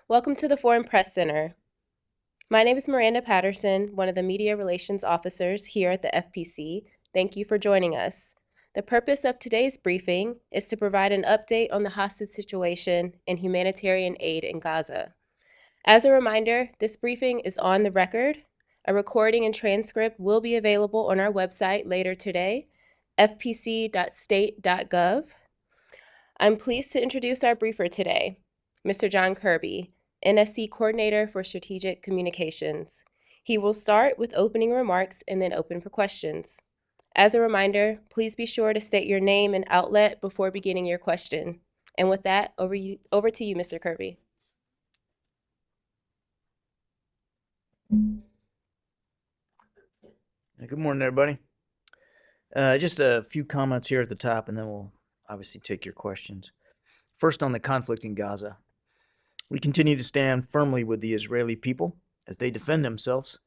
Welcome to the Foreign Press Center. My name is Miranda Patterson, one of the media relations officers here at the FPC. Thank you for joining us. The purpose of today's briefing is to provide an update on the hostage situation and humanitarian aid in Gaza. As a reminder, this briefing is on the record. A recording and transcript will be available on our website later today, fpc.state.gov. I'm pleased to introduce our briefer today, Mr. John Kirby, NSC Coordinator for Strategic Communications. He will start with opening remarks and then open for questions. As a reminder, please be sure to state your name and outlet before beginning your question. And with that, over to you, Mr. Kirby. Good morning, everybody. Just a few comments here at the top, and then we'll obviously take your questions. First, on the conflict in Gaza. We continue to stand firmly with the Israeli people as they defend themselves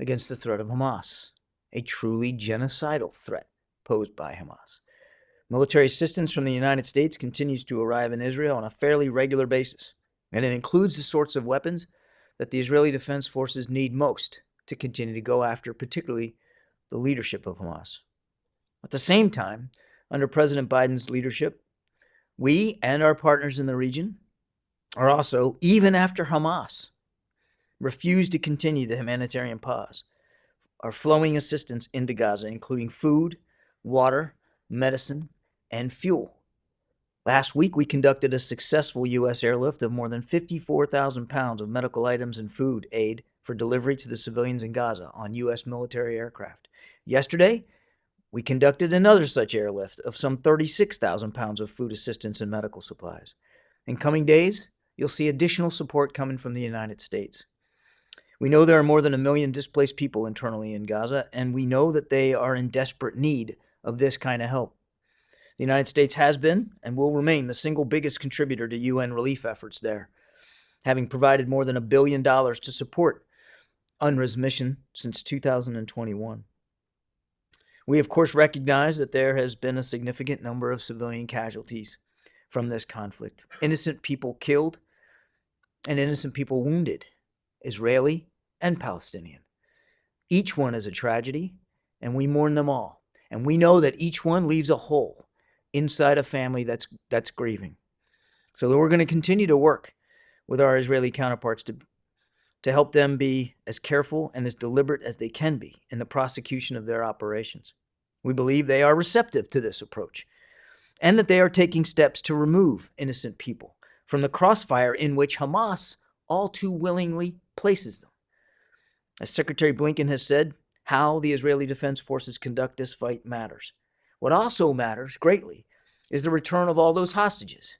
against the threat of Hamas, a truly genocidal threat posed by Hamas. Military assistance from the United States continues to arrive in Israel on a fairly regular basis, and it includes the sorts of weapons that the Israeli Defense Forces need most to continue to go after, particularly the leadership of Hamas. At the same time, under President Biden's leadership, we and our partners in the region are also, even after Hamas refused to continue the humanitarian pause, are flowing assistance into Gaza, including food, water, medicine, and fuel. Last week, we conducted a successful U.S. airlift of more than 54,000 pounds of medical items and food aid for delivery to the civilians in Gaza on U.S. military aircraft. Yesterday, we conducted another such airlift of some 36,000 pounds of food assistance and medical supplies. In coming days, you'll see additional support coming from the United States. We know there are more than 1 million displaced people internally in Gaza, and we know that they are in desperate need of this kind of help. The United States has been and will remain the single biggest contributor to UN relief efforts there, having provided more than $1 billion to support UNRWA's mission since 2021. We, of course, recognize that there has been a significant number of civilian casualties from this conflict. Innocent people killed and innocent people wounded, Israeli and Palestinian. Each one is a tragedy, and we mourn them all. And we know that each one leaves a hole inside a family that's grieving. So we're going to continue to work with our Israeli counterparts to help them be as careful and as deliberate as they can be in the prosecution of their operations. We believe they are receptive to this approach and that they are taking steps to remove innocent people from the crossfire in which Hamas all too willingly places them. As Secretary Blinken has said, how the Israeli Defense Forces conduct this fight matters. What also matters greatly is the return of all those hostages.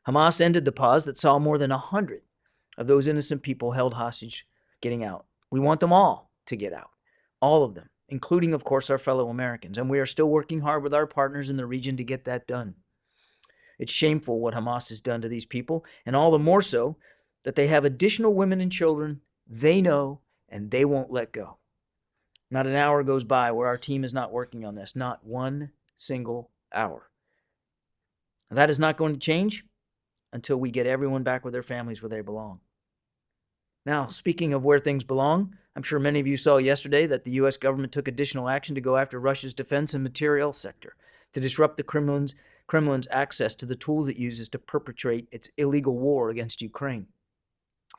Hamas ended the pause that saw more than 100 of those innocent people held hostage getting out. We want them all to get out, all of them, including, of course, our fellow Americans, and we are still working hard with our partners in the region to get that done. It's shameful what Hamas has done to these people, and all the more so that they have additional women and children they know and they won't let go. Not an hour goes by where our team is not working on this, not one single hour. That is not going to change until we get everyone back with their families where they belong. Now, speaking of where things belong, I'm sure many of you saw yesterday that the U.S. government took additional action to go after Russia's defense and materiel sector, to disrupt the Kremlin's access to the tools it uses to perpetrate its illegal war against Ukraine.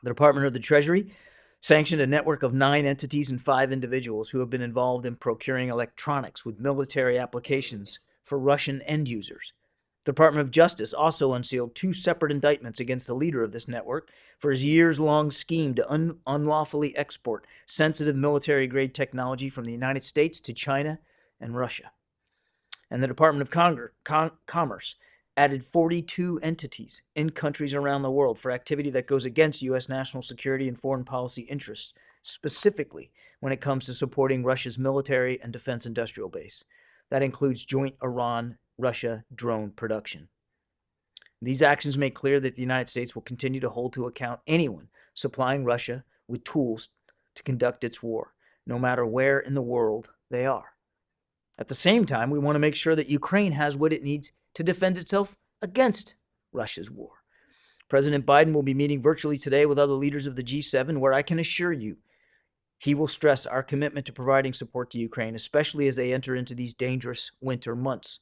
The Department of the Treasury sanctioned a network of 9 entities and 5 individuals who have been involved in procuring electronics with military applications for Russian end users. The Department of Justice also unsealed 2 separate indictments against the leader of this network for his years-long scheme to unlawfully export sensitive military-grade technology from the United States to China and Russia. And the Department of Commerce added 42 entities in countries around the world for activity that goes against U.S. national security and foreign policy interests, specifically when it comes to supporting Russia's military and defense industrial base. That includes joint Iran-Russia drone production. These actions make clear that the United States will continue to hold to account anyone supplying Russia with tools to conduct its war, no matter where in the world they are. At the same time, we want to make sure that Ukraine has what it needs to defend itself against Russia's war. President Biden will be meeting virtually today with other leaders of the G7, where I can assure you he will stress our commitment to providing support to Ukraine, especially as they enter into these dangerous winter months.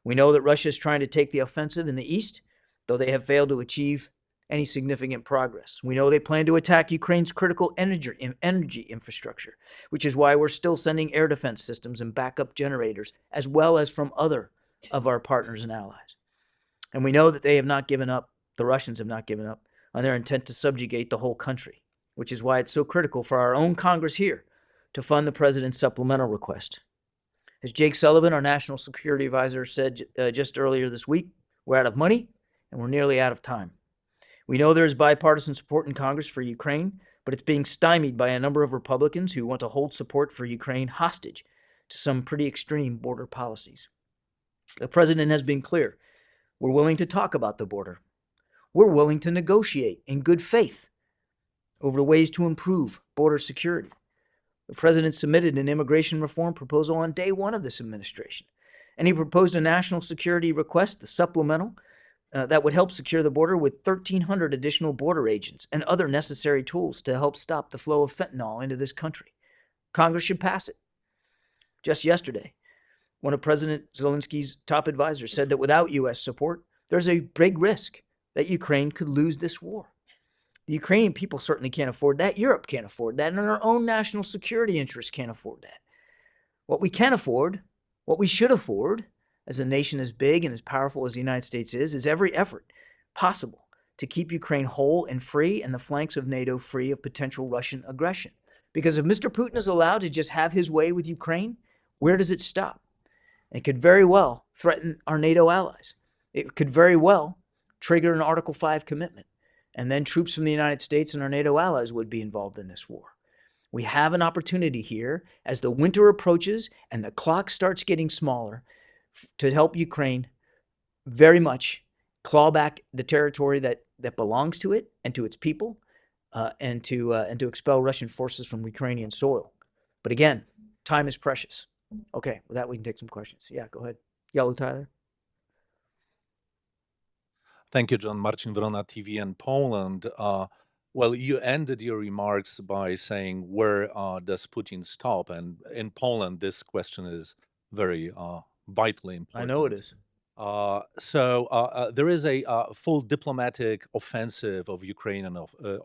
We know that Russia is trying to take the offensive in the east, though they have failed to achieve any significant progress. We know they plan to attack Ukraine's critical energy infrastructure, which is why we're still sending air defense systems and backup generators, as well as from other of our partners and allies. And we know that they have not given up, the Russians have not given up on their intent to subjugate the whole country, which is why it's so critical for our own Congress here to fund the president's supplemental request. As Jake Sullivan, our national security advisor, said just earlier this week, we're out of money and we're nearly out of time. We know there is bipartisan support in Congress for Ukraine, but it's being stymied by a number of Republicans who want to hold support for Ukraine hostage to some pretty extreme border policies. The president has been clear. We're willing to talk about the border. We're willing to negotiate in good faith over the ways to improve border security. The president submitted an immigration reform proposal on day one of this administration, and he proposed a national security request, the supplemental, that would help secure the border with 1,300 additional border agents and other necessary tools to help stop the flow of fentanyl into this country. Congress should pass it. Just yesterday, one of President Zelensky's top advisors said that without U.S. support, there's a big risk that Ukraine could lose this war. The Ukrainian people certainly can't afford that. Europe can't afford that. And our own national security interests can't afford that. What we can afford, what we should afford, as a nation as big and as powerful as the United States is every effort possible to keep Ukraine whole and free and the flanks of NATO free of potential Russian aggression. Because if Mr. Putin is allowed to just have his way with Ukraine, where does it stop? And it could very well threaten our NATO allies. It could very well trigger an Article 5 commitment. And then troops from the United States and our NATO allies would be involved in this war. We have an opportunity here as the winter approaches and the clock starts getting smaller to help Ukraine very much claw back the territory that belongs to it and to its people, and to expel Russian forces from Ukrainian soil. But again, time is precious. Okay, with that we can take some questions. Yeah, go ahead. Yellow Tyler. Thank you, John. Marcin Wrona, TV in Poland. Well, you ended your remarks by saying, where does Putin stop? And in Poland, this question is very vitally important. I know it is. So there is a full diplomatic offensive of Ukrainian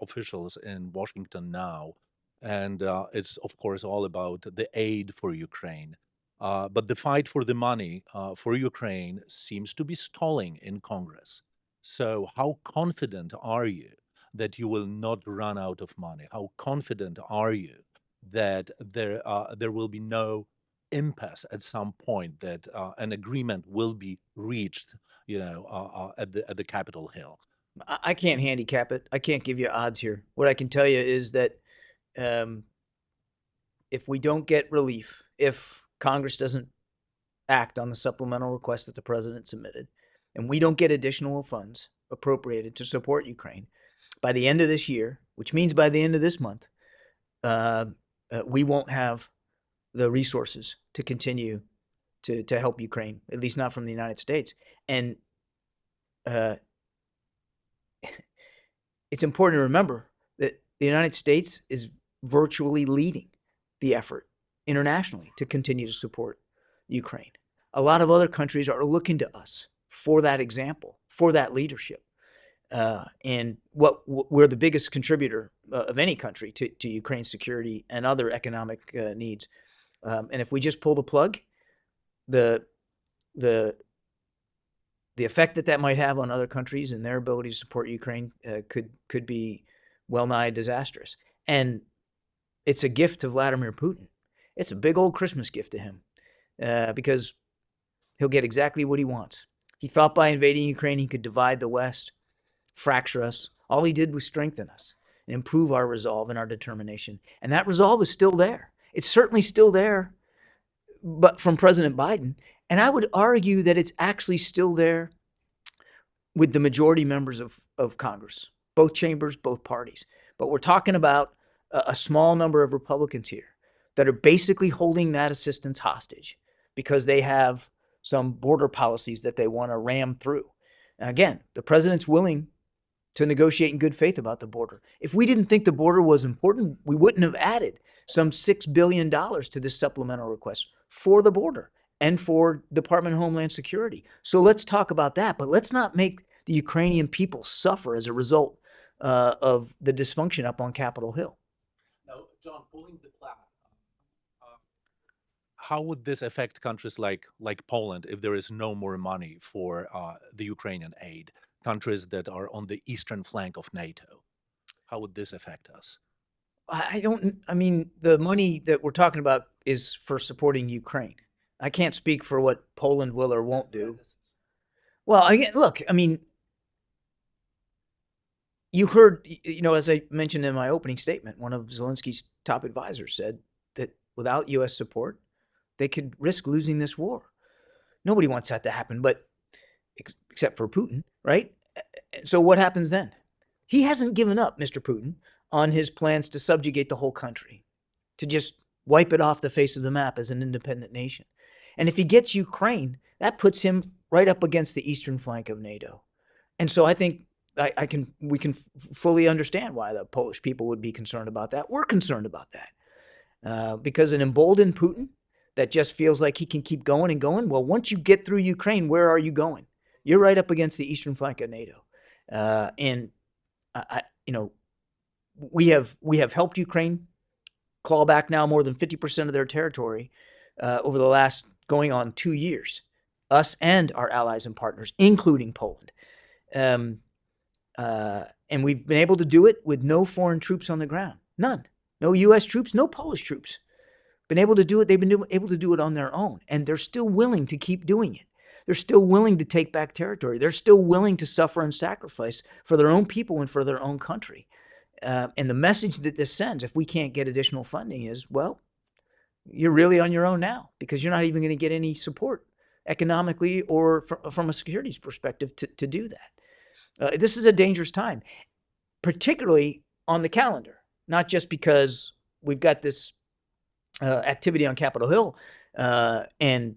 officials in Washington now. And it's, of course, all about the aid for Ukraine. But the fight for the money for Ukraine seems to be stalling in Congress. So how confident are you that you will not run out of money? How confident are you that there will be no impasse at some point, that an agreement will be reached, at the Capitol Hill? I can't handicap it. I can't give you odds here. What I can tell you is that if we don't get relief, if Congress doesn't act on the supplemental request that the president submitted, and we don't get additional funds appropriated to support Ukraine by the end of this year, which means by the end of this month, we won't have the resources to continue to help Ukraine, at least not from the United States. And it's important to remember that the United States is virtually leading the effort internationally to continue to support Ukraine. A lot of other countries are looking to us for that example, for that leadership. And we're the biggest contributor of any country to Ukraine's security and other economic needs. And if we just pull the plug, the effect that might have on other countries and their ability to support Ukraine could be well nigh disastrous. And it's a gift to Vladimir Putin. It's a big old Christmas gift to him, because he'll get exactly what he wants. He thought by invading Ukraine he could divide the West, fracture us. All he did was strengthen us and improve our resolve and our determination. And that resolve is still there. It's certainly still there, but from President Biden. And I would argue that it's actually still there with the majority members of Congress, both chambers, both parties. But we're talking about a small number of Republicans here that are basically holding that assistance hostage because they have some border policies that they want to ram through. And again, the president's willing to negotiate in good faith about the border. If we didn't think the border was important, we wouldn't have added some $6 billion to this supplemental request for the border and for Department of Homeland Security. So let's talk about that, but let's not make the Ukrainian people suffer as a result of the dysfunction up on Capitol Hill. Now, John, pulling the flag, how would this affect countries like Poland if there is no more money for the Ukrainian aid? Countries that are on the eastern flank of NATO. How would this affect us? I mean, the money that we're talking about is for supporting Ukraine. I can't speak for what Poland will or won't do. Well, look, I mean, you heard, as I mentioned in my opening statement, one of Zelensky's top advisors said that without U.S. support, they could risk losing this war. Nobody wants that to happen, but except for Putin, right? So what happens then? He hasn't given up, Mr. Putin, on his plans to subjugate the whole country, to just wipe it off the face of the map as an independent nation. And if he gets Ukraine, that puts him right up against the eastern flank of NATO. And so I think we can fully understand why the Polish people would be concerned about that. We're concerned about that because an emboldened Putin that just feels like he can keep going and going. Well, once you get through Ukraine, where are you going? You're right up against the eastern flank of NATO. We have helped Ukraine claw back now more than 50% of their territory over the last going on 2 years, us and our allies and partners, including Poland. And we've been able to do it with no foreign troops on the ground. None. No U.S. troops, no Polish troops. Been able to do it. They've been able to do it on their own. And they're still willing to keep doing it. They're still willing to take back territory. They're still willing to suffer and sacrifice for their own people and for their own country. And the message that this sends, if we can't get additional funding, is, well, you're really on your own now because you're not even going to get any support economically or from a securities perspective to do that. This is a dangerous time, particularly on the calendar, not just because we've got this activity on Capitol Hill and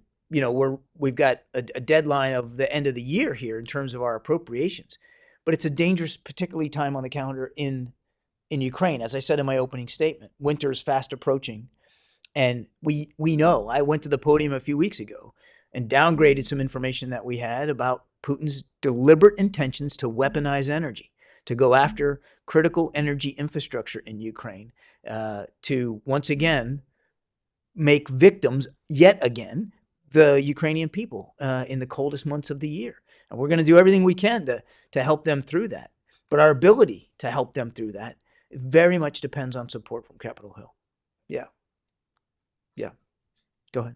we've got a deadline of the end of the year here in terms of our appropriations, but it's a dangerous, particularly time on the calendar in Ukraine. As I said in my opening statement, winter is fast approaching, and we know. I went to the podium a few weeks ago and downgraded some information that we had about Putin's deliberate intentions to weaponize energy, to go after critical energy infrastructure in Ukraine, to once again make victims yet again the Ukrainian people in the coldest months of the year. And we're going to do everything we can to help them through that. But our ability to help them through that very much depends on support from Capitol Hill. Yeah. Go ahead.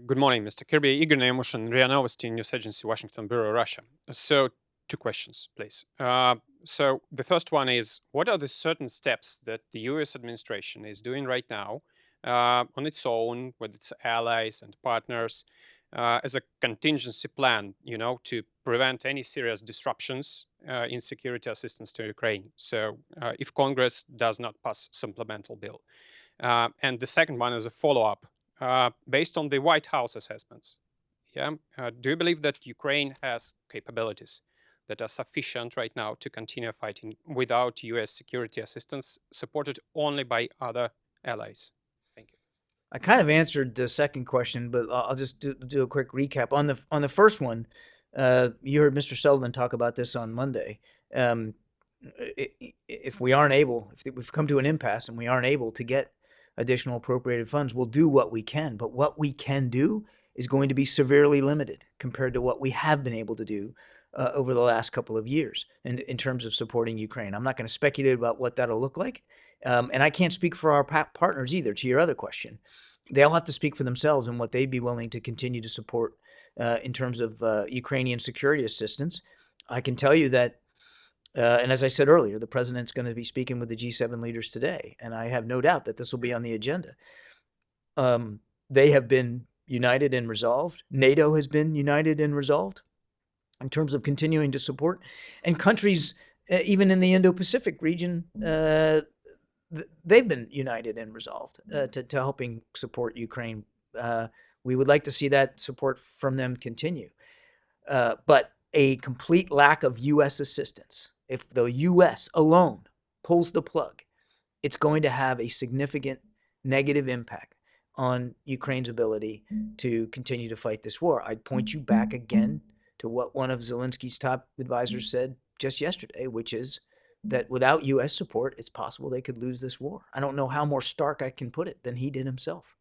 Good morning, Mr. Kirby. Igor Nemushin, RIA Novosti, News Agency, Washington Bureau, Russia. So 2 questions, please. So the first one is, what are the certain steps that the U.S. administration is doing right now on its own with its allies and partners as a contingency plan, to prevent any serious disruptions in security assistance to Ukraine? So if Congress does not pass supplemental bill. And the second one is a follow-up. Based on the White House assessments, do you believe that Ukraine has capabilities that are sufficient right now to continue fighting without U.S. security assistance, supported only by other allies? Thank you. I kind of answered the second question, but I'll just do a quick recap. On the first one, you heard Mr. Sullivan talk about this on Monday. If we've come to an impasse and we aren't able to get additional appropriated funds, we'll do what we can. But what we can do is going to be severely limited compared to what we have been able to do over the last couple of years in terms of supporting Ukraine. I'm not going to speculate about what that'll look like. And I can't speak for our partners either, to your other question. They'll have to speak for themselves and what they'd be willing to continue to support in terms of Ukrainian security assistance. I can tell you that, and as I said earlier, the president's going to be speaking with the G7 leaders today, and I have no doubt that this will be on the agenda. They have been united and resolved. NATO has been united and resolved in terms of continuing to support. And countries, even in the Indo-Pacific region, they've been united and resolved to helping support Ukraine. We would like to see that support from them continue. But a complete lack of U.S. assistance if the U.S. alone pulls the plug, it's going to have a significant negative impact on Ukraine's ability to continue to fight this war. I'd point you back again to what one of Zelensky's top advisors said just yesterday, which is that without U.S. support, it's possible they could lose this war. I don't know how more stark I can put it than he did himself.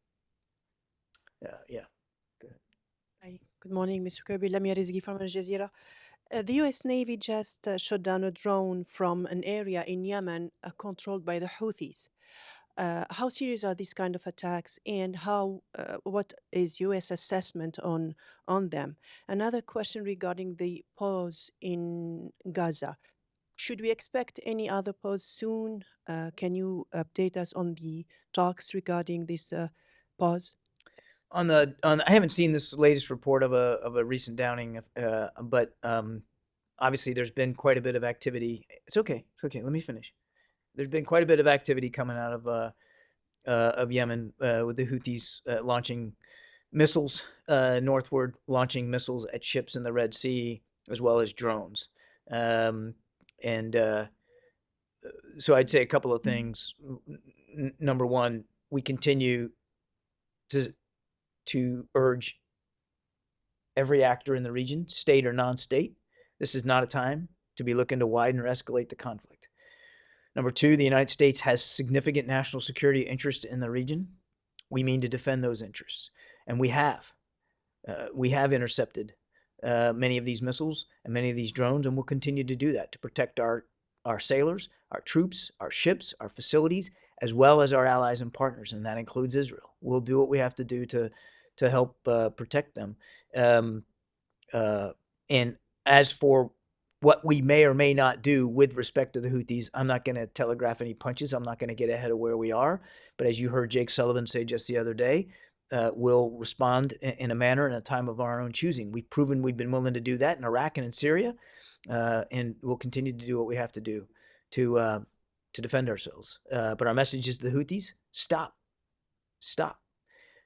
Yeah. Hi, good morning, Mr. Kirby. Lamia Rizgi from Al Jazeera. The US Navy just shot down a drone from an area in Yemen controlled by the Houthis. How serious are these kind of attacks, and what is US assessment on them? Another question regarding the pause in Gaza. Should we expect any other pause soon? Can you update us on the talks regarding this pause? Thanks. I haven't seen this latest report of a recent downing, but obviously there's been quite a bit of activity. It's okay. Let me finish. There's been quite a bit of activity coming out of Yemen with the Houthis launching missiles northward, launching missiles at ships in the Red Sea, as well as drones. So I'd say a couple of things. Number one, we continue to urge every actor in the region, state or non-state, this is not a time to be looking to widen or escalate the conflict. Number two, the United States has significant national security interest in the region. We mean to defend those interests, and we have. We have intercepted many of these missiles and many of these drones, and we'll continue to do that to protect our sailors, our troops, our ships, our facilities, as well as our allies and partners, and that includes Israel. We'll do what we have to do to help protect them. And as for what we may or may not do with respect to the Houthis, I'm not going to telegraph any punches. I'm not going to get ahead of where we are. But as you heard Jake Sullivan say just the other day, we'll respond in a manner and a time of our own choosing. We've proven we've been willing to do that in Iraq and in Syria, and we'll continue to do what we have to do to defend ourselves. But our message is to the Houthis: stop.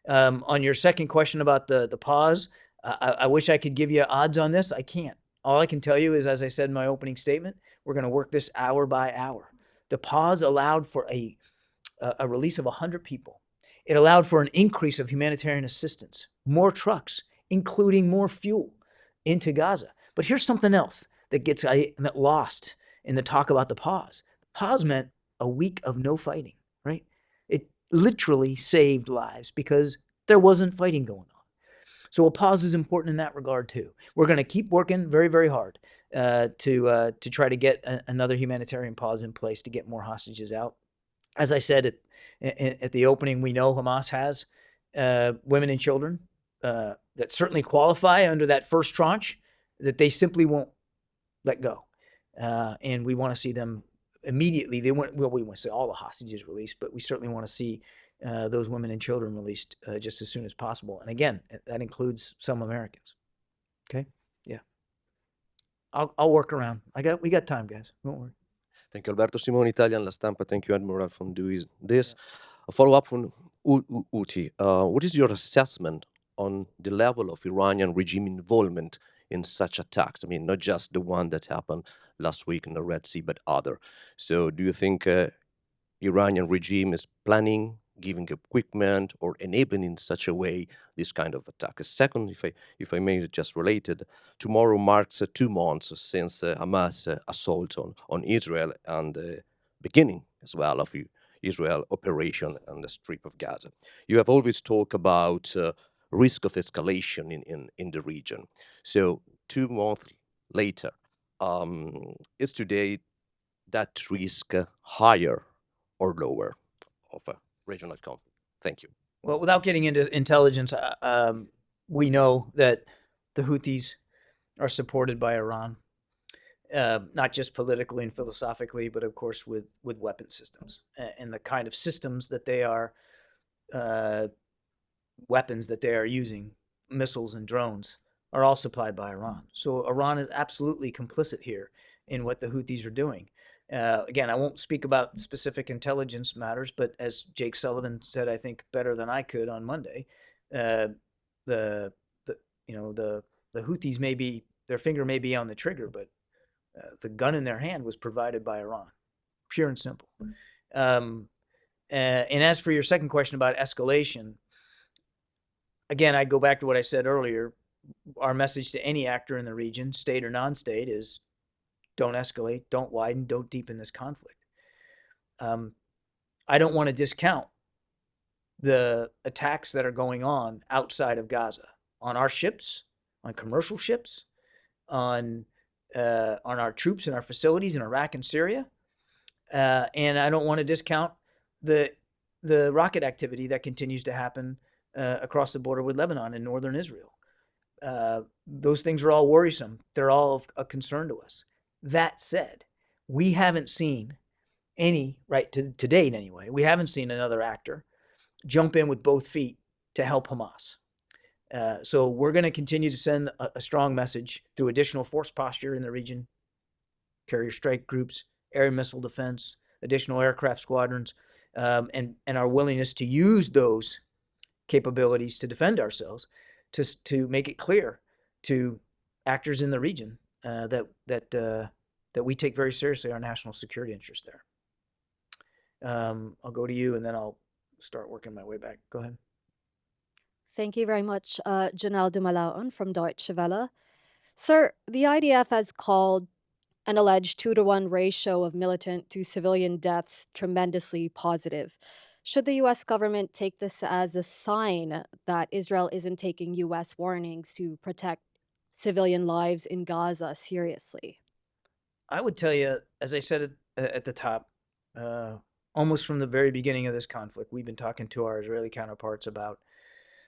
On your second question about the pause, I wish I could give you odds on this. I can't. All I can tell you is, as I said in my opening statement, we're going to work this hour by hour. The pause allowed for a release of 100 people. It allowed for an increase of humanitarian assistance, more trucks, including more fuel into Gaza. But here's something else that gets lost in the talk about the pause. Pause meant a week of no fighting, right? It literally saved lives because there wasn't fighting going on. So a pause is important in that regard too. We're going to keep working very, very hard to try to get another humanitarian pause in place to get more hostages out. As I said at the opening, we know Hamas has women and children that certainly qualify under that first tranche that they simply won't let go. And we want to see them immediately. We want to see all the hostages released, but we certainly want to see those women and children released just as soon as possible. And again, that includes some Americans. Okay? Yeah. I'll work around. We got time, guys. Don't worry. Thank you, Alberto Simone, Italian La Stampa. Thank you, Admiral, for doing this. A follow-up from Uti. What is your assessment on the level of Iranian regime involvement in such attacks? I mean, not just the one that happened last week in the Red Sea, but other. So do you think Iranian regime is planning, giving equipment, or enabling in such a way this kind of attack? A second, if I may, just related, tomorrow marks 2 months since Hamas assault on Israel and the beginning as well of Israel operation on the Strip of Gaza. You have always talked about risk of escalation in the region. So 2 months later, is today that risk higher or lower of a regional conflict? Thank you. Well, without getting into intelligence, we know that the Houthis are supported by Iran, not just politically and philosophically, but of course with weapon systems and the kind of systems that they are, weapons that they are using, missiles and drones, are all supplied by Iran. So Iran is absolutely complicit here in what the Houthis are doing. Again, I won't speak about specific intelligence matters, but as Jake Sullivan said, I think better than I could on Monday, the Houthis their finger may be on the trigger, but The gun in their hand was provided by Iran, pure and simple. And as for your second question about escalation, again, I go back to what I said earlier. Our message to any actor in the region, state or non-state, is don't escalate, don't widen, don't deepen this conflict. I don't want to discount the attacks that are going on outside of Gaza, on our ships, on commercial ships, on our troops and our facilities in Iraq and Syria. And I don't want to discount the rocket activity that continues to happen across the border with Lebanon and northern Israel. Those things are all worrisome. They're all of a concern to us. That said, we haven't seen any, right to date anyway, we haven't seen another actor jump in with both feet to help Hamas. So we're going to continue to send a strong message through additional force posture in the region, carrier strike groups, air missile defense, additional aircraft squadrons, and our willingness to use those capabilities to defend ourselves, to make it clear to actors in the region that we take very seriously our national security interest there. I'll go to you, and then I'll start working my way back. Go ahead. Thank you very much, Janelle Dumalaon from Deutsche Welle. Sir, the IDF has called an alleged 2-to-1 ratio of militant to civilian deaths tremendously positive. Should the U.S. government take this as a sign that Israel isn't taking U.S. warnings to protect civilian lives in Gaza seriously? I would tell you, as I said at the top, almost from the very beginning of this conflict, we've been talking to our Israeli counterparts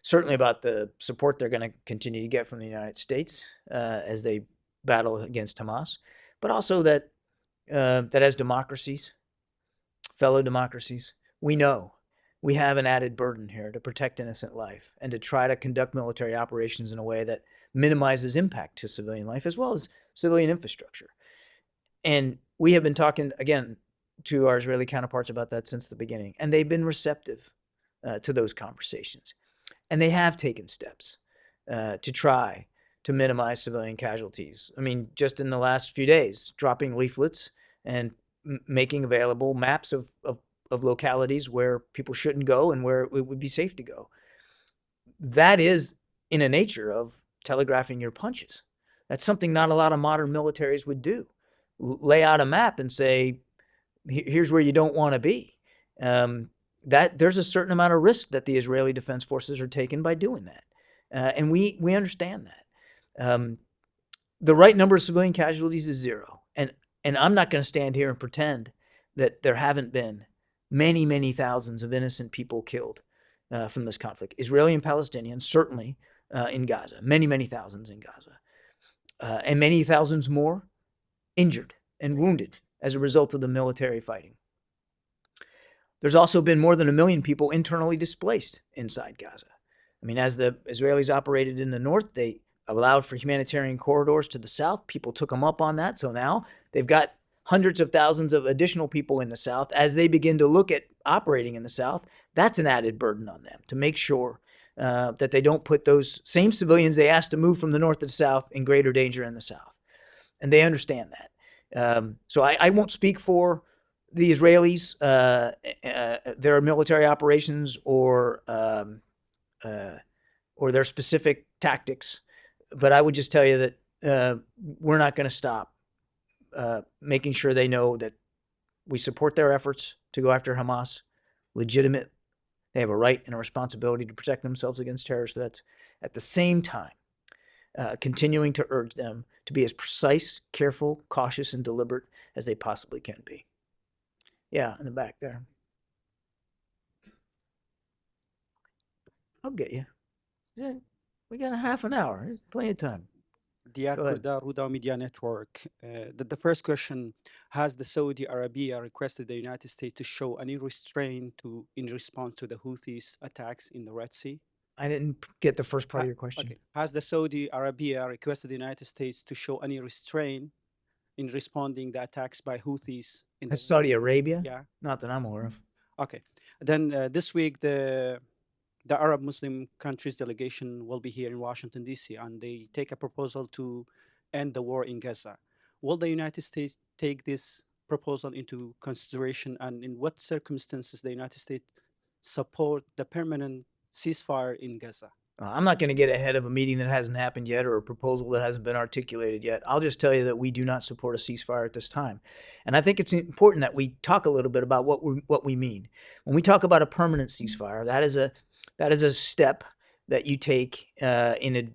certainly about the support they're going to continue to get from the United States as they battle against Hamas, but also that as democracies, fellow democracies, we know we have an added burden here to protect innocent life and to try to conduct military operations in a way that minimizes impact to civilian life as well as civilian infrastructure. And we have been talking, again, to our Israeli counterparts about that since the beginning, and they've been receptive to those conversations. And they have taken steps to try to minimize civilian casualties. I mean, just in the last few days, dropping leaflets and making available maps of localities where people shouldn't go and where it would be safe to go. That is in a nature of telegraphing your punches. That's something not a lot of modern militaries would do. Lay out a map and say, here's where you don't want to be. That there's a certain amount of risk that the Israeli Defense Forces are taking by doing that. And we understand that. The right number of civilian casualties is 0. And I'm not going to stand here and pretend that there haven't been many, many thousands of innocent people killed from this conflict. Israeli and Palestinians, certainly in Gaza. Many, many thousands in Gaza. And many thousands more injured and wounded as a result of the military fighting. There's also been more than 1 million people internally displaced inside Gaza. I mean, as the Israelis operated in the north, they allowed for humanitarian corridors to the south. People took them up on that. So now they've got hundreds of thousands of additional people in the south. As they begin to look at operating in the south, that's an added burden on them to make sure that they don't put those same civilians they asked to move from the north to the south in greater danger in the south. And they understand that. So I won't speak for the Israelis, their military operations or their specific tactics, but I would just tell you that we're not going to stop making sure they know that we support their efforts to go after Hamas, legitimate. They have a right and a responsibility to protect themselves against terrorist threats. At the same time, continuing to urge them to be as precise, careful, cautious, and deliberate as they possibly can be. Yeah, in the back there. I'll get you. We got a half an hour. There's plenty of time. Diyar Go ahead. Kurda, Ruda Media Network. The first question, has the Saudi Arabia requested the United States to show any restraint in response to the Houthis' attacks in the Red Sea? I didn't get the first part of your question. Okay. Has the Saudi Arabia requested the United States to show any restraint in responding the attacks by Houthis in the That's Saudi Arabia? Yeah. Not that I'm aware of. Okay. Then this week, the Arab Muslim countries delegation will be here in Washington, D.C., and they take a proposal to end the war in Gaza. will the United States take this proposal into consideration, and in what circumstances the United States support the permanent ceasefire in Gaza? I'm not going to get ahead of a meeting that hasn't happened yet or a proposal that hasn't been articulated yet. I'll just tell you that we do not support a ceasefire at this time. And I think it's important that we talk a little bit about what we mean. When we talk about a permanent ceasefire, that is a step that you take in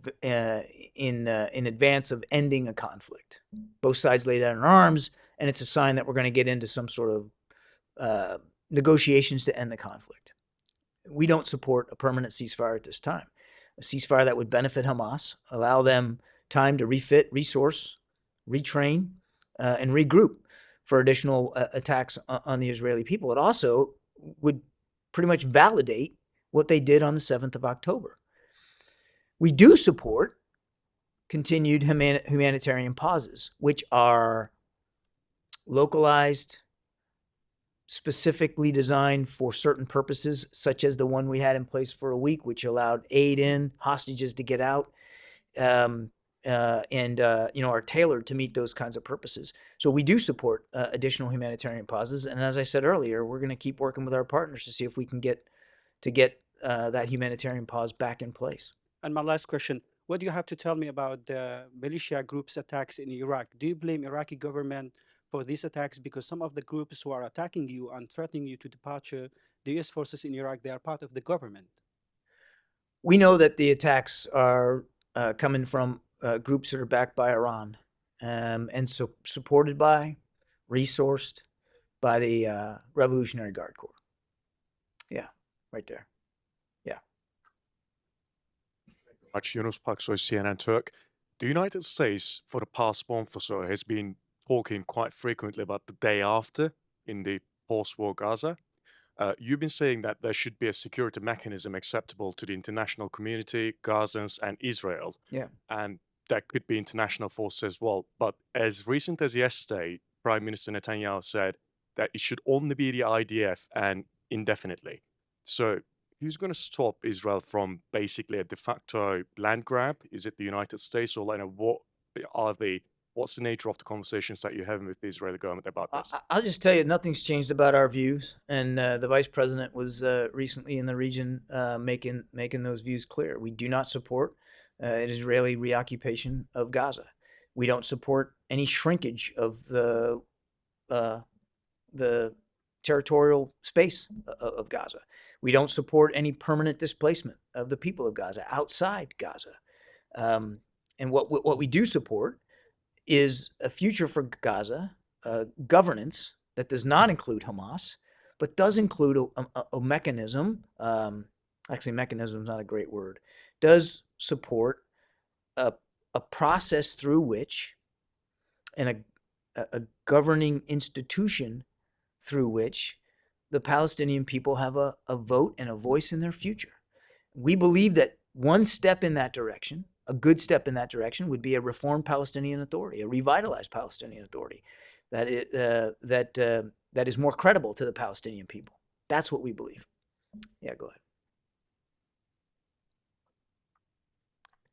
advance of ending a conflict. Both sides lay down their arms, and it's a sign that we're going to get into some sort of negotiations to end the conflict. We don't support a permanent ceasefire at this time. A ceasefire that would benefit Hamas, allow them time to refit, resource, retrain, and regroup for additional attacks on the Israeli people. It also would pretty much validate what they did on the 7th of October. We do support continued humanitarian pauses, which are localized, specifically designed for certain purposes, such as the one we had in place for a week, which allowed aid in, hostages to get out, and are tailored to meet those kinds of purposes. So we do support additional humanitarian pauses, and as I said earlier, we're going to keep working with our partners to see if we can get that humanitarian pause back in place. And my last question, what do you have to tell me about the militia groups' attacks in Iraq? Do you blame Iraqi government for these attacks? Because some of the groups who are attacking you and threatening you to departure, the U.S. forces in Iraq, they are part of the government. We know that the attacks are coming from groups that are backed by Iran and so supported by, resourced by the Revolutionary Guard Corps. Yeah, right there. Yunus Paksoy, CNN Turk. The United States, for the past month or so, has been talking quite frequently about the day after in the post-war Gaza. You've been saying that there should be a security mechanism acceptable to the international community, Gazans, and Israel. Yeah. And that could be international forces as well. But as recent as yesterday, Prime Minister Netanyahu said that it should only be the IDF and indefinitely. So who's going to stop Israel from basically a de facto land grab? Is it the United States, or what's the nature of the conversations that you're having with the Israeli government about this? I'll just tell you, nothing's changed about our views, and the vice president was recently in the region making those views clear. We do not support an Israeli reoccupation of Gaza. We don't support any shrinkage of the territorial space of Gaza. We don't support any permanent displacement of the people of Gaza outside Gaza. And what we do support is a future for Gaza, governance that does not include Hamas, but does include a mechanism, actually mechanism is not a great word, does support a process through which, and a governing institution through which the Palestinian people have a vote and a voice in their future. We believe that one step in that direction, a good step in that direction, would be a reformed Palestinian Authority, a revitalized Palestinian Authority that is more credible to the Palestinian people. That's what we believe. Yeah, go ahead.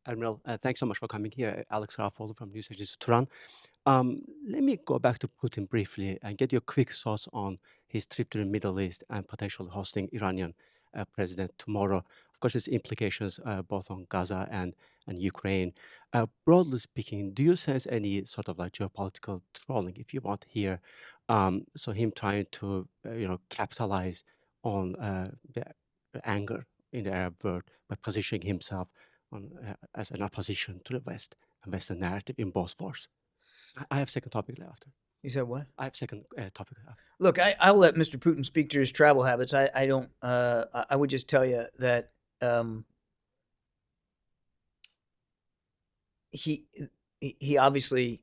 Admiral, thanks so much for coming here. Alex Raffolo from News Agency Turan. Let me go back to Putin briefly and get your quick thoughts on his trip to the Middle East and potentially hosting Iranian president tomorrow. Of course, there's implications both on Gaza and Ukraine. Broadly speaking, do you sense any sort of like geopolitical trolling, if you want, here? So him trying to capitalize on the anger in the Arab world by positioning himself as an opposition to the West and Western narrative in both wars. I have second topic after. You said what? I have second topic after. Look, I'll let Mr. Putin speak to his travel habits. I don't. I would just tell you that he obviously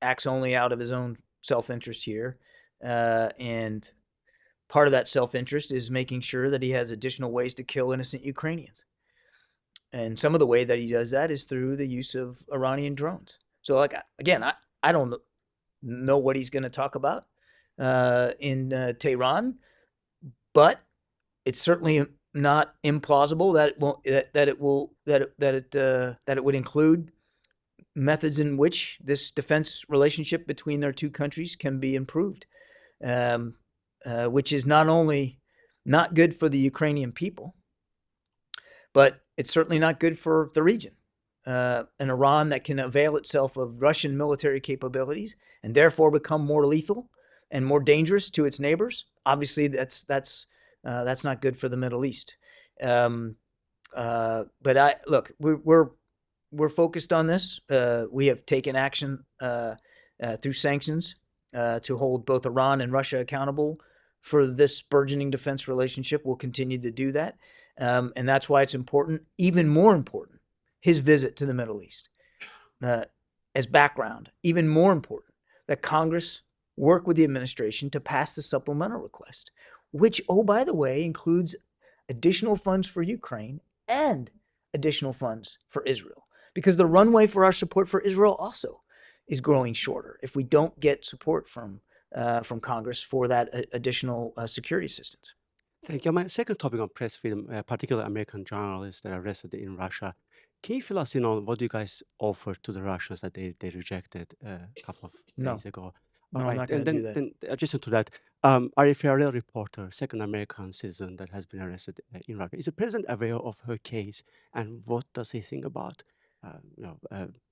acts only out of his own self-interest here, and part of that self-interest is making sure that he has additional ways to kill innocent Ukrainians. And some of the way that he does that is through the use of Iranian drones. So, like, again, I don't know what he's going to talk about in Tehran, but it's certainly not implausible that it would include methods in which this defense relationship between their two countries can be improved, which is not only not good for the Ukrainian people, but it's certainly not good for the region. An Iran that can avail itself of Russian military capabilities and therefore become more lethal and more dangerous to its neighbors. Obviously, that's not good for the Middle East. But we're focused on this. We have taken action through sanctions to hold both Iran and Russia accountable for this burgeoning defense relationship. We'll continue to do that. And that's why it's important, even more important, his visit to the Middle East. As background, even more important, that Congress work with the administration to pass the supplemental request, which, oh, by the way, includes additional funds for Ukraine and additional funds for Israel. Because the runway for our support for Israel also is growing shorter if we don't get support from Congress for that additional security assistance. Thank you. My second topic on press freedom, particularly American journalists that are arrested in Russia. Can you fill us in on what you guys offered to the Russians that they rejected a couple of No. days ago? No, All I'm right. not gonna And do that. then adjacent to that, Arif Yarel reporter, second American citizen that has been arrested in Russia. Is the president aware of her case, and what does he think about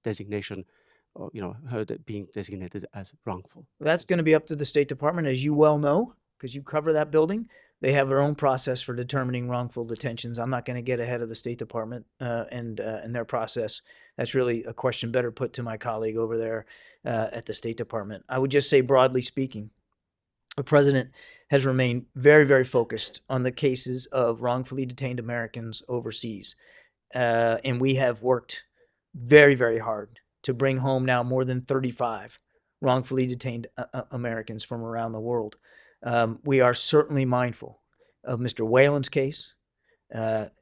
designation, or her being designated as wrongful? That's going to be up to the State Department, as you well know, because you cover that building. They have their own process for determining wrongful detentions. I'm not going to get ahead of the State Department and their process. That's really a question better put to my colleague over there at the State Department. I would just say, broadly speaking, the president has remained very, very focused on the cases of wrongfully detained Americans overseas. And we have worked very, very hard to bring home now more than 35 wrongfully detained Americans from around the world. We are certainly mindful of Mr. Whalen's case.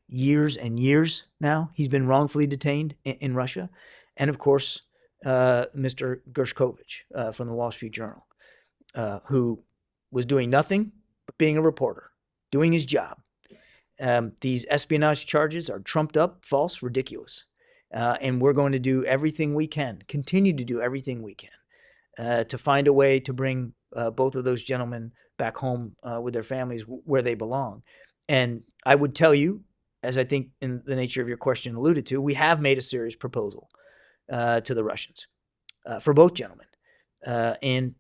Years and years now, he's been wrongfully detained in Russia. And of course, Mr. Gershkovich from the Wall Street Journal, who was doing nothing but being a reporter, doing his job. These espionage charges are trumped up, false, ridiculous. And we're going to do everything we can, continue to do everything we can to find a way to bring both of those gentlemen back home with their families where they belong. And I would tell you, as I think in the nature of your question alluded to, we have made a serious proposal to the Russians for both gentlemen. And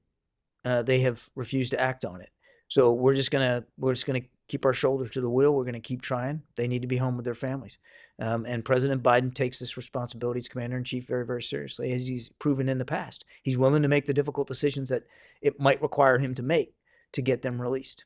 they have refused to act on it. So we're just gonna keep our shoulders to the wheel. We're gonna keep trying. They need to be home with their families. And President Biden takes this responsibility as commander-in-chief very, very seriously, as he's proven in the past. He's willing to make the difficult decisions that it might require him to make to get them released.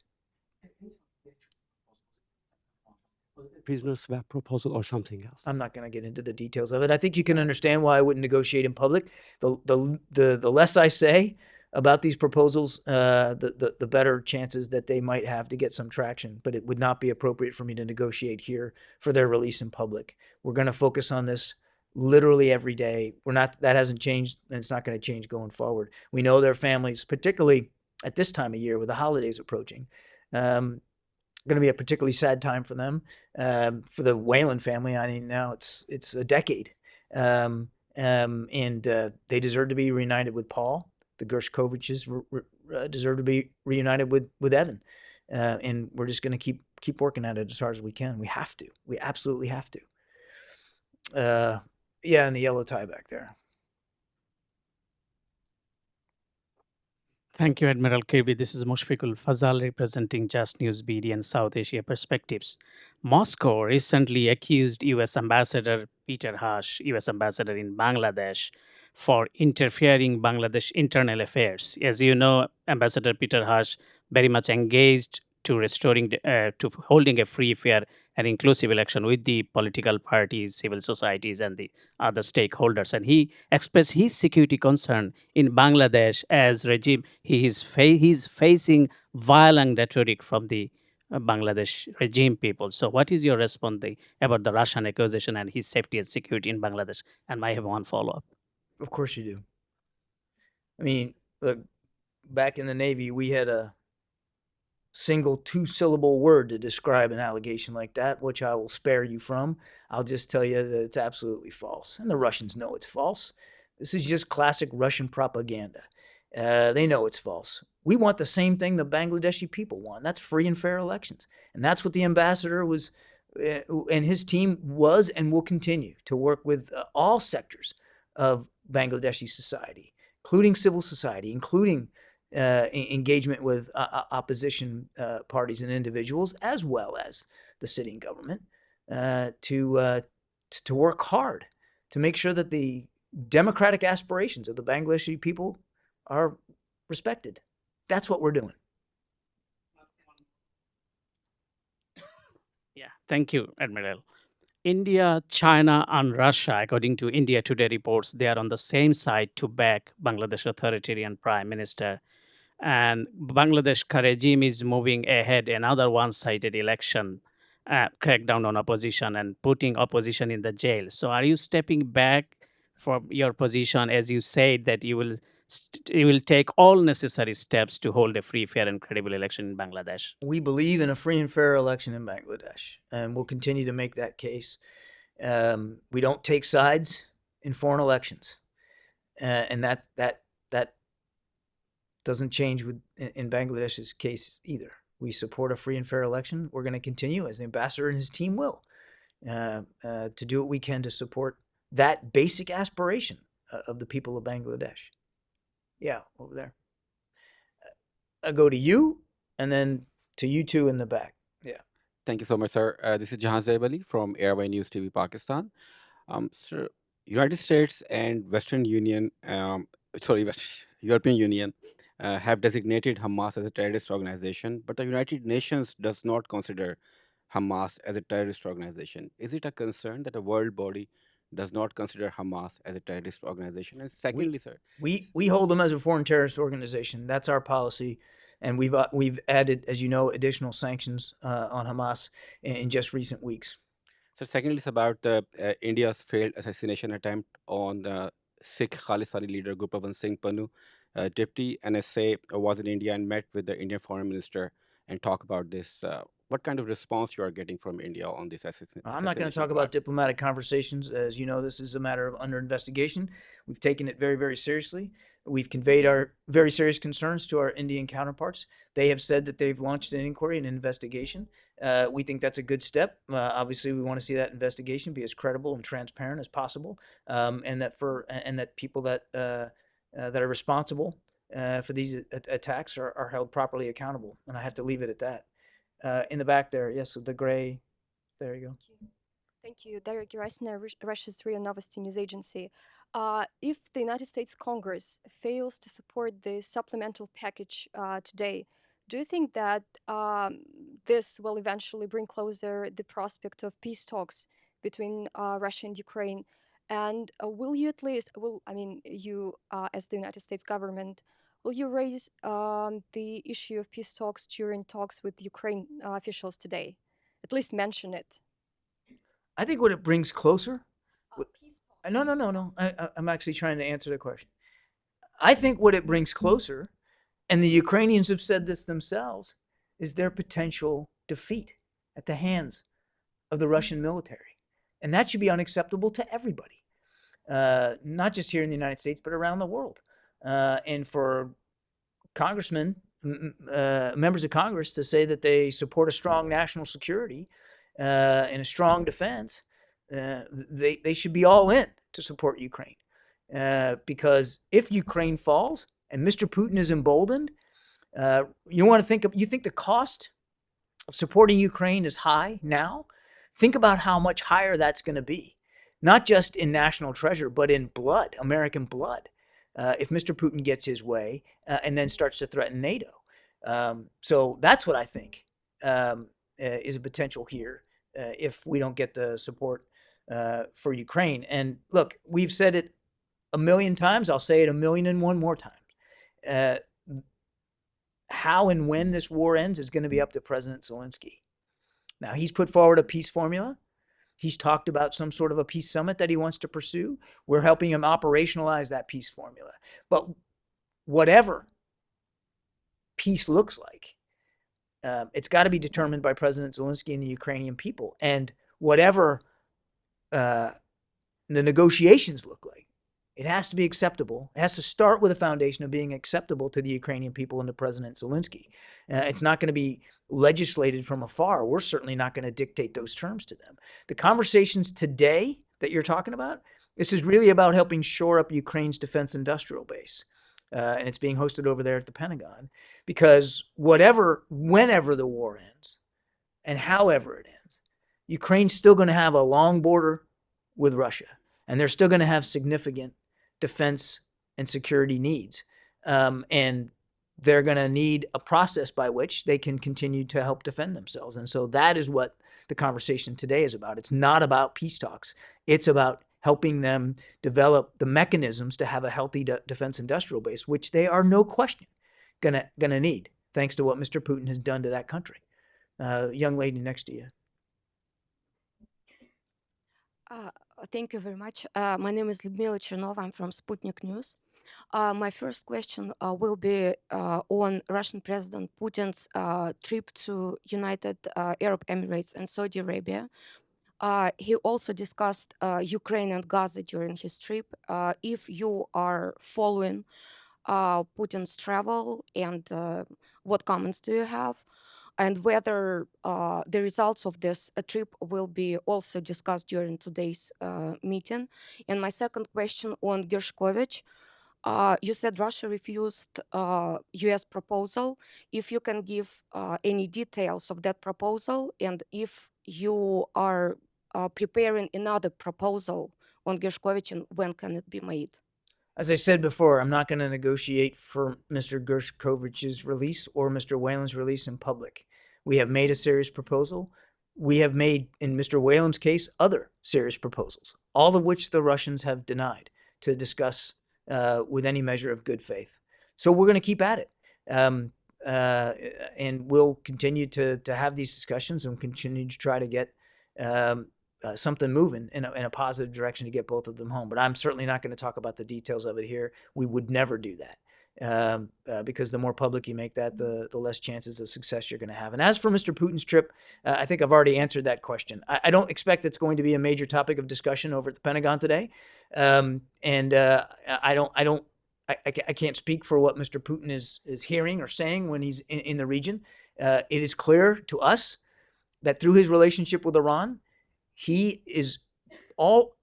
Prisoner swap proposal or something else? I'm not going to get into the details of it. I think you can understand why I wouldn't negotiate in public. The less I say about these proposals, the better chances that they might have to get some traction. But it would not be appropriate for me to negotiate here for their release in public. We're going to focus on this literally every day. That hasn't changed, and it's not going to change going forward. We know their families, particularly at this time of year with the holidays approaching, going to be a particularly sad time for them. For the Whalen family, I mean, now it's a decade, and they deserve to be reunited with Paul. The Gershkoviches deserve to be reunited with Evan, and we're just going to keep working at it as hard as we can. We have to. We absolutely have to. Yeah, and the yellow tie back there. Thank you, Admiral Kirby. This is Mushfiqul Fazal representing Just News BD and South Asia Perspectives. Moscow recently accused U.S. Ambassador Peter Hash, U.S. Ambassador in Bangladesh, for interfering Bangladesh internal affairs. As you know, Ambassador Peter Hash very much engaged to restoring, to holding a free, fair, and inclusive election with the political parties, civil societies, and the other stakeholders. And he expressed his security concern in Bangladesh as regime. He's facing violent rhetoric from the Bangladesh regime people. So what is your response about the Russian accusation and his safety and security in Bangladesh? And I have one follow-up. Of course you do. I mean, look, back in the Navy, we had a single two-syllable word to describe an allegation like that, which I will spare you from. I'll just tell you that it's absolutely false. And the Russians know it's false. This is just classic Russian propaganda. They know it's false. We want the same thing the Bangladeshi people want. That's free and fair elections. And that's what the ambassador was, and his team was and will continue to work with all sectors of Bangladeshi society, including civil society, including engagement with opposition parties and individuals, as well as the sitting government, to work hard to make sure that the democratic aspirations of the Bangladeshi people are respected. That's what we're doing. Yeah, thank you, Admiral. India, China, and Russia, according to India Today reports, they are on the same side to back Bangladesh authoritarian prime minister. And Bangladesh regime is moving ahead another one-sided election, crackdown on opposition and putting opposition in the jail. So are you stepping back from your position as you said that you will take all necessary steps to hold a free, fair, and credible election in Bangladesh? We believe in a free and fair election in Bangladesh, and we'll continue to make that case. We don't take sides in foreign elections, and that doesn't change in Bangladesh's case either. We support a free and fair election. We're going to continue, as the ambassador and his team will, to do what we can to support that basic aspiration of the people of Bangladesh. Yeah, over there. I go to you, and then to you two in the back. Yeah. Thank you so much, sir. This is Jahan Zaib Ali from Airway News TV, Pakistan. Sir, United States and Western Union, European Union, have designated Hamas as a terrorist organization, but the United Nations does not consider Hamas as a terrorist organization. Is it a concern that a world body does not consider Hamas as a terrorist organization? And secondly, sir, We hold them as a foreign terrorist organization. That's our policy, and we've added, as you know, additional sanctions on Hamas in just recent weeks. so secondly, it's about India's failed assassination attempt on the Sikh Khalistani leader Gurpatwant Singh Pannu. Deputy NSA was in India and met with the Indian foreign minister and talk about this. What kind of response you are getting from India on this assassination? I'm not going to talk about diplomatic conversations. As you know, this is a matter of under investigation. We've taken it very, very seriously. We've conveyed our very serious concerns to our Indian counterparts. They have said that they've launched an inquiry and an investigation. We think that's a good step. Obviously, we want to see that investigation be as credible and transparent as possible, and that people that are responsible for these attacks are held properly accountable. And I have to leave it at that. In the back there, yes, with the gray. There you go. Thank you. Derek Gersner, Russia's RIA Novosti news agency. If the United States Congress fails to support the supplemental package today, do you think that this will eventually bring closer the prospect of peace talks between Russia and Ukraine? And will you at least, you as the United States government, will you raise the issue of peace talks during talks with Ukraine officials today? At least mention it. I think what it brings closer. No. I'm actually trying to answer the question. I think what it brings closer, and the Ukrainians have said this themselves, is their potential defeat at the hands of the Russian military. And that should be unacceptable to everybody, not just here in the United States, but around the world. And for congressmen, members of Congress to say that they support a strong national security and a strong defense, they should be all in to support Ukraine. Because if Ukraine falls and Mr. Putin is emboldened, you think the cost of supporting Ukraine is high now? Think about how much higher that's going to be, not just in national treasure, but in blood, American blood, if Mr. Putin gets his way and then starts to threaten NATO. So that's what I think is a potential here if we don't get the support for Ukraine. And look, we've said it 1 million times. I'll say it 1,000,001 more times. How and when this war ends is going to be up to President Zelensky. Now, he's put forward a peace formula. He's talked about some sort of a peace summit that he wants to pursue. We're helping him operationalize that peace formula. But whatever peace looks like, it's got to be determined by President Zelensky and the Ukrainian people. And whatever the negotiations look like, It has to be acceptable. It has to start with a foundation of being acceptable to the Ukrainian people and to President Zelensky. It's not going to be legislated from afar. We're certainly not going to dictate those terms to them. The conversations today that you're talking about, this is really about helping shore up Ukraine's defense industrial base. And it's being hosted over there at the Pentagon, because whenever the war ends and however it ends, Ukraine's still going to have a long border with Russia, and they're still going to have significant defense and security needs. And they're going to need a process by which they can continue to help defend themselves. And so that is what the conversation today is about. It's not about peace talks. It's about helping them develop the mechanisms to have a healthy defense industrial base, which they are no question gonna need, thanks to what Mr. Putin has done to that country. Young lady next to you. Thank you very much. My name is Lyudmila Chernova. I'm from Sputnik News. My first question will be on Russian President Putin's trip to United Arab Emirates and Saudi Arabia. He also discussed Ukraine and Gaza during his trip. If you are following Putin's travel, and what comments do you have? And whether the results of this trip will be also discussed during today's meeting. And my second question on Gershkovich. You said Russia refused U.S. proposal. If you can give any details of that proposal, and if you are preparing another proposal on Gershkovich, and when can it be made? As I said before, I'm not going to negotiate for Mr. Gershkovich's release or Mr. Whalen's release in public. We have made a serious proposal. We have made, in Mr. Whalen's case, other serious proposals, all of which the Russians have denied to discuss with any measure of good faith. So we're going to keep at it. And we'll continue to have these discussions and continue to try to get something moving in a positive direction to get both of them home. But I'm certainly not going to talk about the details of it here. We would never do that. Because the more public you make that, the less chances of success you're going to have. And as for Mr. Putin's trip, I think I've already answered that question. I don't expect it's going to be a major topic of discussion over at the Pentagon today. I can't speak for what Mr. Putin is hearing or saying when he's in the region. It is clear to us that through his relationship with Iran, he is all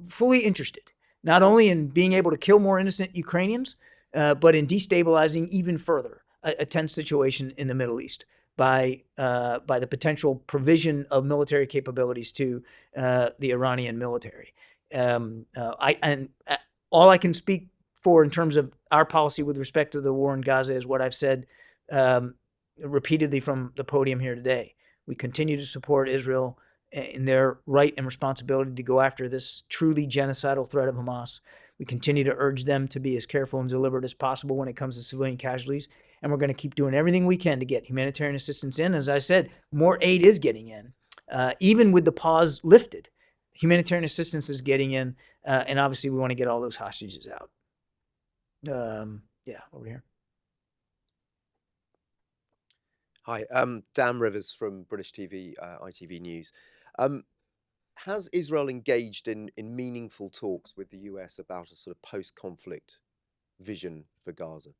fully interested, not only in being able to kill more innocent Ukrainians, but in destabilizing even further a tense situation in the Middle East by the potential provision of military capabilities to the Iranian military. All I can speak for in terms of our policy with respect to the war in Gaza is what I've said repeatedly from the podium here today. We continue to support Israel in their right and responsibility to go after this truly genocidal threat of Hamas. We continue to urge them to be as careful and deliberate as possible when it comes to civilian casualties. And we're going to keep doing everything we can to get humanitarian assistance in. As I said, more aid is getting in. Even with the pause lifted, humanitarian assistance is getting in. And obviously, we want to get all those hostages out. Yeah, over here. Hi, Dan Rivers from British TV, ITV News. Has Israel engaged in meaningful talks with the US about a sort of post-conflict vision for Gaza?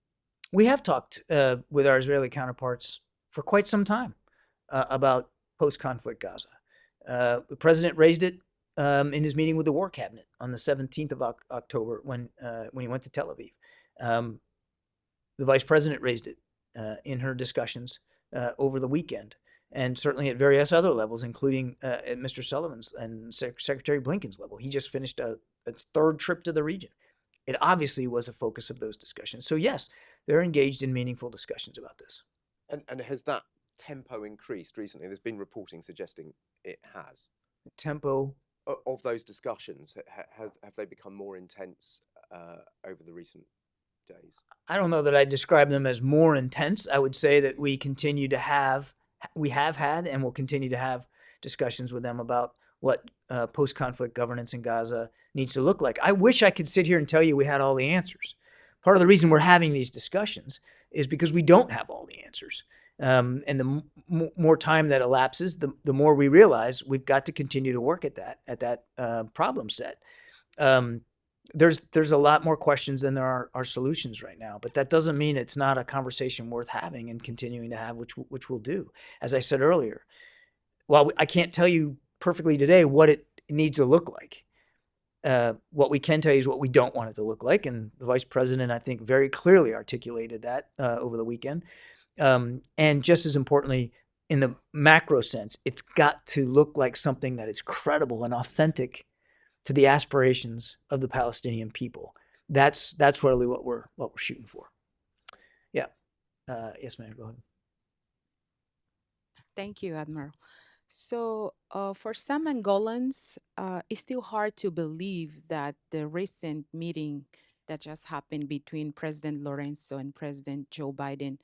We have talked with our Israeli counterparts for quite some time about post-conflict Gaza. The president raised it in his meeting with the War Cabinet on the 17th of October when he went to Tel Aviv. The vice president raised it in her discussions over the weekend, and certainly at various other levels, including at Mr. Sullivan's and Secretary Blinken's level. He just finished a third trip to the region. It obviously was a focus of those discussions. So yes, they're engaged in meaningful discussions about this. And has that tempo increased recently? There's been reporting suggesting it has. The tempo of those discussions, have they become more intense over the recent days? I don't know that I'd describe them as more intense. I would say that we have had and will continue to have discussions with them about what post-conflict governance in Gaza needs to look like. I wish I could sit here and tell you we had all the answers. Part of the reason we're having these discussions is because we don't have all the answers. And the more time that elapses, the more we realize we've got to continue to work at that problem set. there's a lot more questions than there are solutions right now, but that doesn't mean it's not a conversation worth having and continuing to have, which we'll do. As I said earlier, while I can't tell you perfectly today what it needs to look like, what we can tell you is what we don't want it to look like, and the vice president, I think, very clearly articulated that over the weekend. And just as importantly, in the macro sense, it's got to look like something that is credible and authentic to the aspirations of the Palestinian people. That's really what we're shooting for. Yeah. Yes, ma'am. Go ahead. Thank you, Admiral. So, for some Angolans, it's still hard to believe that the recent meeting that just happened between President Lorenzo and President Joe Biden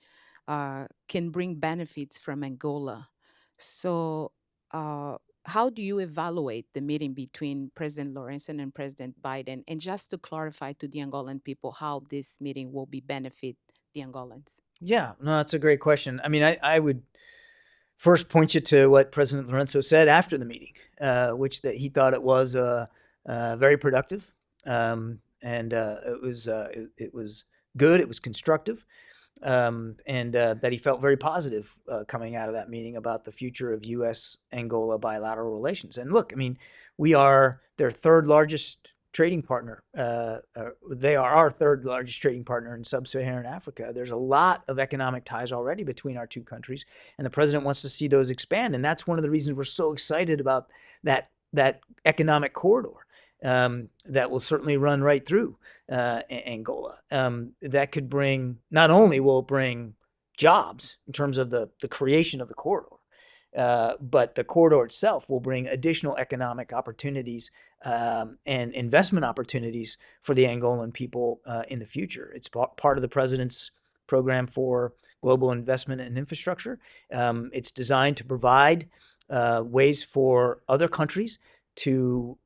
can bring benefits from Angola. So, how do you evaluate the meeting between President Lorenzo and President Biden? And just to clarify to the Angolan people how this meeting will be benefit the Angolans. Yeah, no, that's a great question. I mean, I would first point you to what President Lorenzo said after the meeting, which that he thought it was very productive, and it was good, it was constructive, and that he felt very positive coming out of that meeting about the future of U.S.-Angola bilateral relations. And look, I mean, we are their third largest trading partner. They are our third largest trading partner in sub-Saharan Africa. There's a lot of economic ties already between our two countries, and the president wants to see those expand. And that's one of the reasons we're so excited about that economic corridor that will certainly run right through Angola. That could bring, not only will it bring jobs in terms of the creation of the corridor, but the corridor itself will bring additional economic opportunities and investment opportunities for the Angolan people in the future. It's part of the president's program for global investment and infrastructure. It's designed to provide ways for other countries to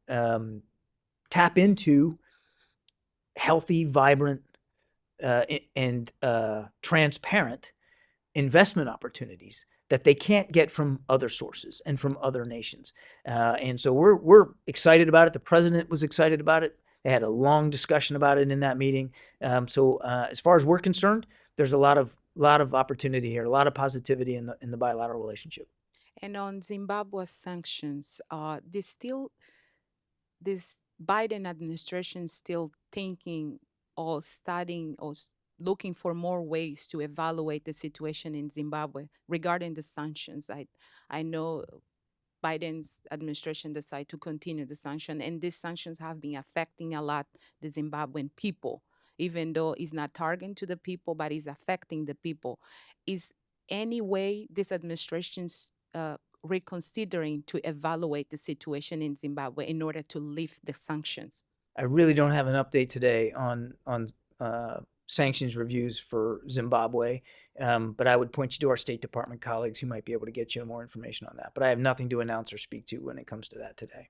tap into healthy, vibrant, and transparent investment opportunities that they can't get from other sources and from other nations. And so we're excited about it. The president was excited about it. They had a long discussion about it in that meeting. So as far as we're concerned, there's a lot of opportunity here, a lot of positivity in the bilateral relationship. And on Zimbabwe sanctions, this Biden administration still thinking or studying or looking for more ways to evaluate the situation in Zimbabwe regarding the sanctions. I know Biden's administration decided to continue the sanction, and these sanctions have been affecting a lot the Zimbabwean people, even though it's not targeting to the people, but it's affecting the people. Is any way this administration's reconsidering to evaluate the situation in Zimbabwe in order to lift the sanctions? I really don't have an update today on sanctions reviews for Zimbabwe, but I would point you to our State Department colleagues who might be able to get you more information on that. But I have nothing to announce or speak to when it comes to that today.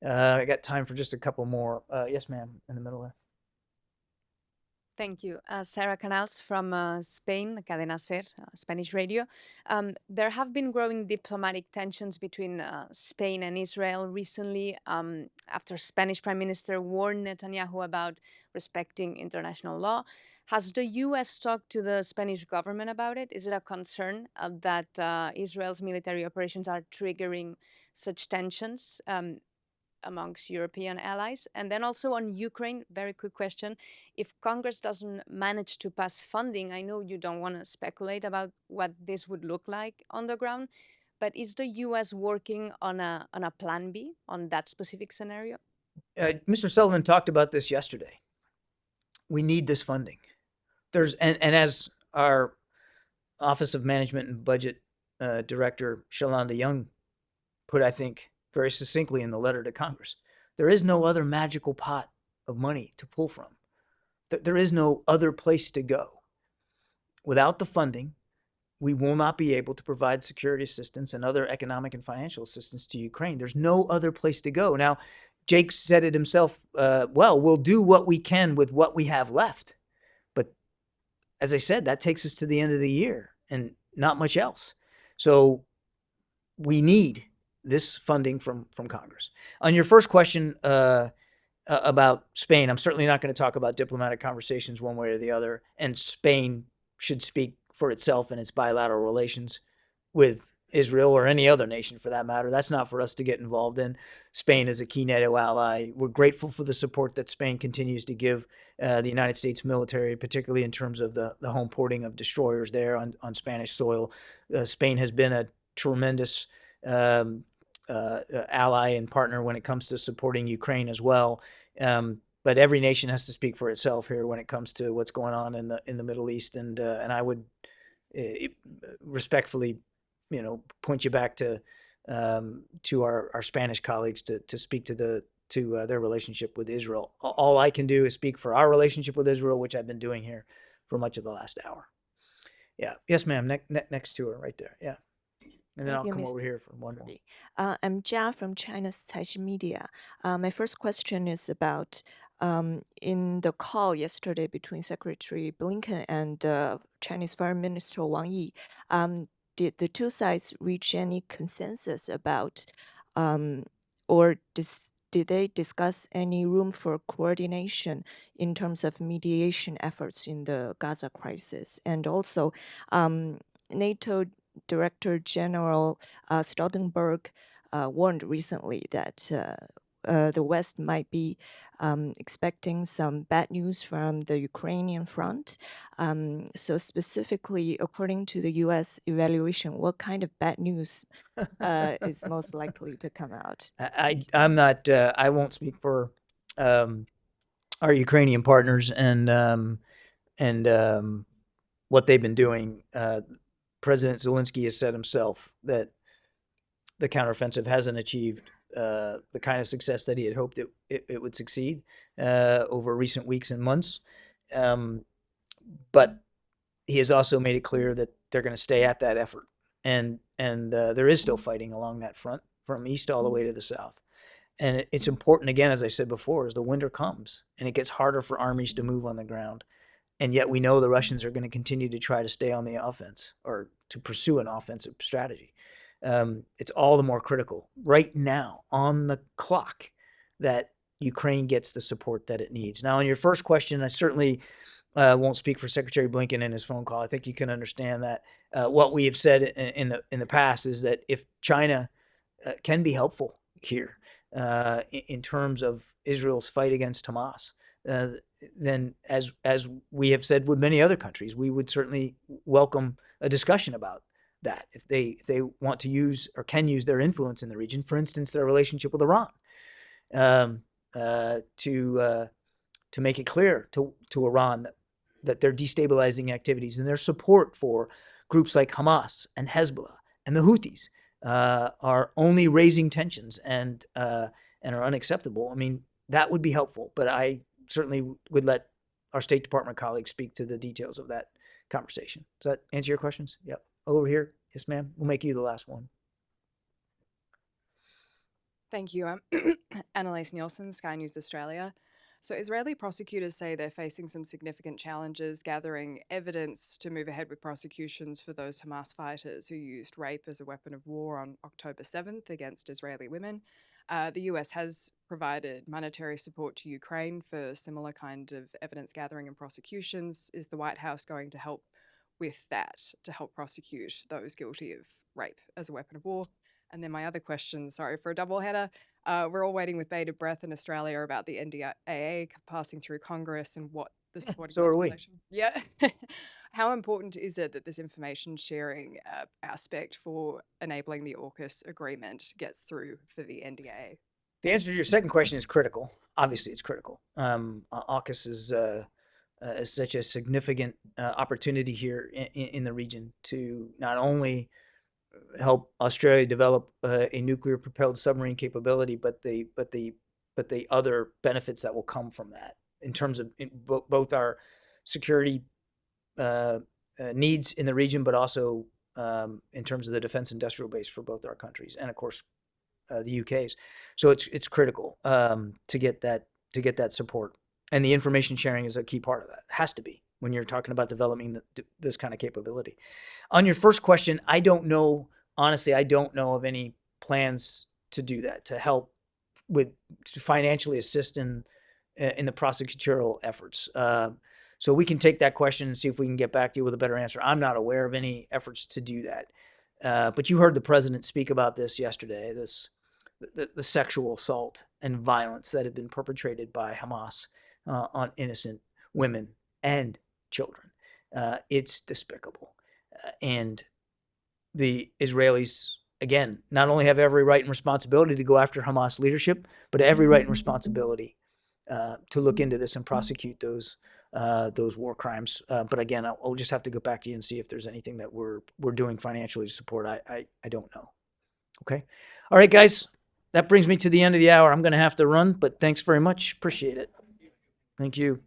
I got time for just a couple more. Yes, ma'am, in the middle there. Thank you. Sarah Canals from Spain, Cadena Ser, Spanish radio. There have been growing diplomatic tensions between Spain and Israel recently after Spanish Prime Minister warned Netanyahu about respecting international law. Has the U.S. talked to the Spanish government about it? Is it a concern that Israel's military operations are triggering such tensions amongst European allies? And then also on Ukraine, very quick question. If Congress doesn't manage to pass funding, I know you don't want to speculate about what this would look like on the ground, but is the US working on a plan B on that specific scenario? Mr. Sullivan talked about this yesterday. We need this funding. And as our Office of Management and Budget Director, Shalanda Young, put, I think, very succinctly in the letter to Congress, there is no other magical pot of money to pull from. There is no other place to go. Without the funding, we will not be able to provide security assistance and other economic and financial assistance to Ukraine. There's no other place to go. Now, Jake said it himself, well, we'll do what we can with what we have left. But as I said, that takes us to the end of the year and not much else. So we need this funding from Congress. On your first question, about Spain. I'm certainly not going to talk about diplomatic conversations one way or the other. And Spain should speak for itself and its bilateral relations with Israel or any other nation for that matter. That's not for us to get involved in. Spain is a key NATO ally. We're grateful for the support that Spain continues to give the United States military, particularly in terms of the home porting of destroyers there on Spanish soil. Spain has been a tremendous ally and partner when it comes to supporting Ukraine as well. But every nation has to speak for itself here when it comes to what's going on in the Middle East. And I would respectfully, point you back to our Spanish colleagues to speak to their relationship with Israel. All I can do is speak for our relationship with Israel, which I've been doing here for much of the last hour. Yeah. Yes, ma'am. Next to her, right there. Yeah. And then I'll come over here for one more. I'm Jia from China's Caixin Media. My first question is about in the call yesterday between Secretary Blinken and Chinese Foreign Minister Wang Yi, did the two sides reach any consensus about, or did they discuss any room for coordination in terms of mediation efforts in the Gaza crisis? And also, NATO Director General Stoltenberg warned recently that the West might be expecting some bad news from the Ukrainian front. So specifically, according to the U.S. evaluation, what kind of bad news is most likely to come out? I'm not. I won't speak for our Ukrainian partners and what they've been doing. President Zelensky has said himself that the counteroffensive hasn't achieved the kind of success that he had hoped it would succeed over recent weeks and months. But he has also made it clear that they're going to stay at that effort. And there is still fighting along that front from east all the way to the south. And it's important, again, as I said before, as the winter comes and it gets harder for armies to move on the ground. And yet we know the Russians are going to continue to try to stay on the offense or to pursue an offensive strategy. It's all the more critical right now on the clock that Ukraine gets the support that it needs. Now, on your first question, I certainly won't speak for Secretary Blinken in his phone call. I think you can understand that what we have said in the past is that if China can be helpful here in terms of Israel's fight against Hamas, then as we have said with many other countries, we would certainly welcome a discussion about that if they want to use or can use their influence in the region, for instance, their relationship with Iran, to make it clear to Iran that their destabilizing activities and their support for groups like Hamas and Hezbollah and the Houthis are only raising tensions and are unacceptable. I mean, that would be helpful, but I certainly would let our State Department colleagues speak to the details of that conversation. Does that answer your questions? Yep. Over here. Yes, ma'am. We'll make you the last one. Thank you. I'm Annalise Nielsen, Sky News Australia. So Israeli prosecutors say they're facing some significant challenges gathering evidence to move ahead with prosecutions for those Hamas fighters who used rape as a weapon of war on October 7th against Israeli women. The US has provided monetary support to Ukraine for similar kind of evidence gathering and prosecutions. Is the White House going to help with that, to help prosecute those guilty of rape as a weapon of war? And then my other question, sorry for a double header, we're all waiting with bated breath in Australia about the NDAA passing through Congress and what the supporting So are we. legislation. Yeah. How important is it that this information sharing aspect for enabling the AUKUS agreement gets through for the NDAA? The answer to your second question is critical. Obviously, it's critical. AUKUS is such a significant opportunity here in the region to not only help Australia develop a nuclear-propelled submarine capability, but the other benefits that will come from that in terms of both our security needs in the region, but also in terms of the defense industrial base for both our countries and, of course, the UK's. So it's critical to get that support, and the information sharing is a key part of that. It has to be when you're talking about developing this kind of capability. On your first question, I don't know. Honestly, I don't know of any plans to do that, to help to financially assist in the prosecutorial efforts. So we can take that question and see if we can get back to you with a better answer. I'm not aware of any efforts to do that. But you heard the president speak about this yesterday, the sexual assault and violence that had been perpetrated by Hamas on innocent women and children. It's despicable. And the Israelis, again, not only have every right and responsibility to go after Hamas leadership, but every right and responsibility to look into this and prosecute those war crimes. But again, I'll just have to go back to you and see if there's anything that we're doing financially to support. I don't know. Okay. All right, guys. That brings me to the end of the hour. I'm going to have to run, but thanks very much. Appreciate it. Thank you.